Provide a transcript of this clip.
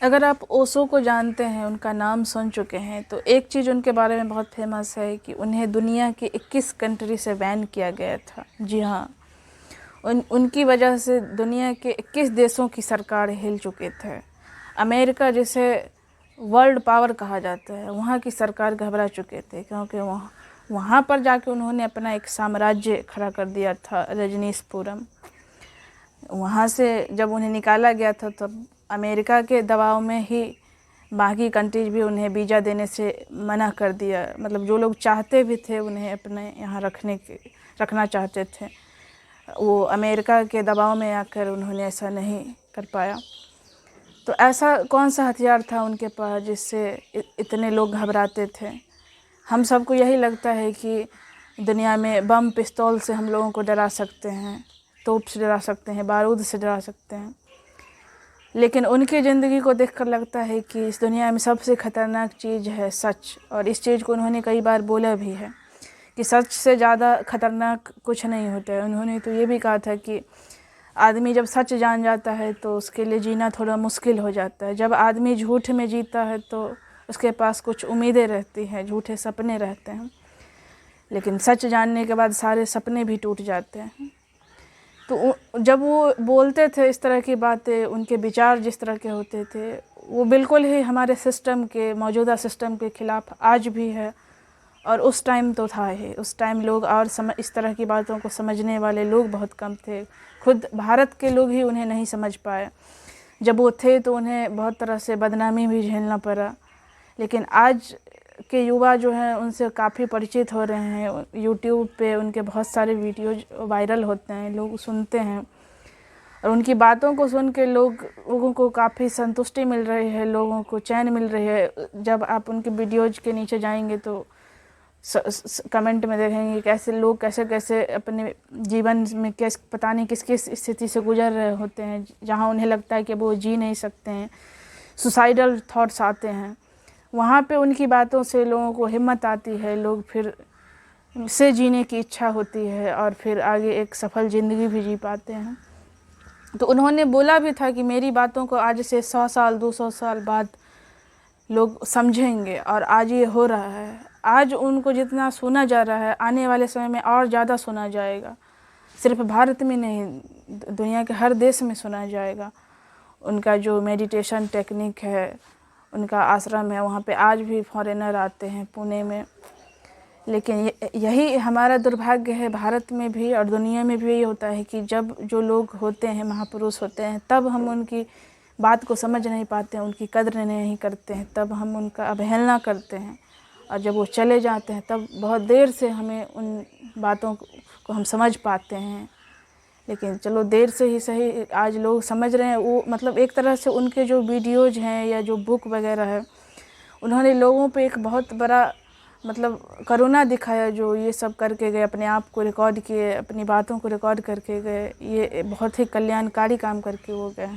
अगर आप ओशो को जानते हैं, उनका नाम सुन चुके हैं, तो एक चीज़ उनके बारे में बहुत फेमस है कि उन्हें दुनिया के 21 कंट्री से बैन किया गया था। जी हाँ, उनकी वजह से दुनिया के 21 देशों की सरकार हिल चुके थे। अमेरिका जिसे वर्ल्ड पावर कहा जाता है, वहाँ की सरकार घबरा चुके थे, क्योंकि वहाँ पर जाके उन्होंने अपना एक साम्राज्य खड़ा कर दिया था, रजनीशपुरम। वहाँ से जब उन्हें निकाला गया था तब अमेरिका के दबाव में ही बाकी कंट्रीज भी उन्हें वीज़ा देने से मना कर दिया। मतलब जो लोग चाहते भी थे उन्हें अपने यहाँ रखना चाहते थे, वो अमेरिका के दबाव में आकर उन्होंने ऐसा नहीं कर पाया। तो ऐसा कौन सा हथियार था उनके पास जिससे इतने लोग घबराते थे? हम सबको यही लगता है कि दुनिया में बम पिस्तौल से हम लोगों को डरा सकते हैं, तोप से डरा सकते हैं, बारूद से डरा सकते हैं, लेकिन उनकी ज़िंदगी को देखकर लगता है कि इस दुनिया में सबसे ख़तरनाक चीज़ है सच। और इस चीज़ को उन्होंने कई बार बोला भी है कि सच से ज़्यादा ख़तरनाक कुछ नहीं होता है। उन्होंने तो ये भी कहा था कि आदमी जब सच जान जाता है तो उसके लिए जीना थोड़ा मुश्किल हो जाता है। जब आदमी झूठ में जीता है तो उसके पास कुछ उम्मीदें रहती हैं, झूठे सपने रहते हैं, लेकिन सच जानने के बाद सारे सपने भी टूट जाते हैं। तो जब वो बोलते थे इस तरह की बातें, उनके विचार जिस तरह के होते थे, वो बिल्कुल ही हमारे सिस्टम के, मौजूदा सिस्टम के ख़िलाफ़ आज भी है। और उस टाइम तो था ही, उस टाइम लोग और इस तरह की बातों को समझने वाले लोग बहुत कम थे। खुद भारत के लोग ही उन्हें नहीं समझ पाए। जब वो थे तो उन्हें बहुत तरह से बदनामी भी झेलना पड़ा। लेकिन आज के युवा जो हैं उनसे काफ़ी परिचित हो रहे हैं। यूट्यूब पे उनके बहुत सारे वीडियोज वायरल होते हैं, लोग सुनते हैं, और उनकी बातों को सुन के लोगों को काफ़ी संतुष्टि मिल रही है, लोगों को चैन मिल रही है। जब आप उनके वीडियोज के नीचे जाएंगे तो कमेंट में देखेंगे कैसे लोग कैसे अपने जीवन में पता नहीं किस किस स्थिति से गुजर रहे होते हैं, जहाँ उन्हें लगता है कि वो जी नहीं सकते हैं, सुसाइडल थॉट्स आते हैं। वहाँ पे उनकी बातों से लोगों को हिम्मत आती है, लोग फिर से जीने की इच्छा होती है और फिर आगे एक सफल ज़िंदगी भी जी पाते हैं। तो उन्होंने बोला भी था कि मेरी बातों को आज से 100 साल 200 साल बाद लोग समझेंगे, और आज ये हो रहा है। आज उनको जितना सुना जा रहा है, आने वाले समय में और ज़्यादा सुना जाएगा। सिर्फ भारत में नहीं, दुनिया के हर देश में सुना जाएगा। उनका जो मेडिटेशन टेक्निक है, उनका आश्रम है, वहाँ पे आज भी फॉरेनर आते हैं पुणे में। लेकिन यही हमारा दुर्भाग्य है, भारत में भी और दुनिया में भी यही होता है कि जब जो लोग होते हैं, महापुरुष होते हैं, तब हम उनकी बात को समझ नहीं पाते हैं, उनकी कद्र नहीं करते हैं, तब हम उनका अवहेलना करते हैं। और जब वो चले जाते हैं तब बहुत देर से हमें उन बातों को हम समझ पाते हैं। लेकिन चलो देर से ही सही, आज लोग समझ रहे हैं। वो मतलब एक तरह से उनके जो वीडियोज़ हैं या जो बुक वगैरह है, उन्होंने लोगों पे एक बहुत बड़ा मतलब करुणा दिखाया। जो ये सब करके गए, अपने आप को रिकॉर्ड किए, अपनी बातों को रिकॉर्ड करके गए, ये बहुत ही कल्याणकारी काम करके वो गए।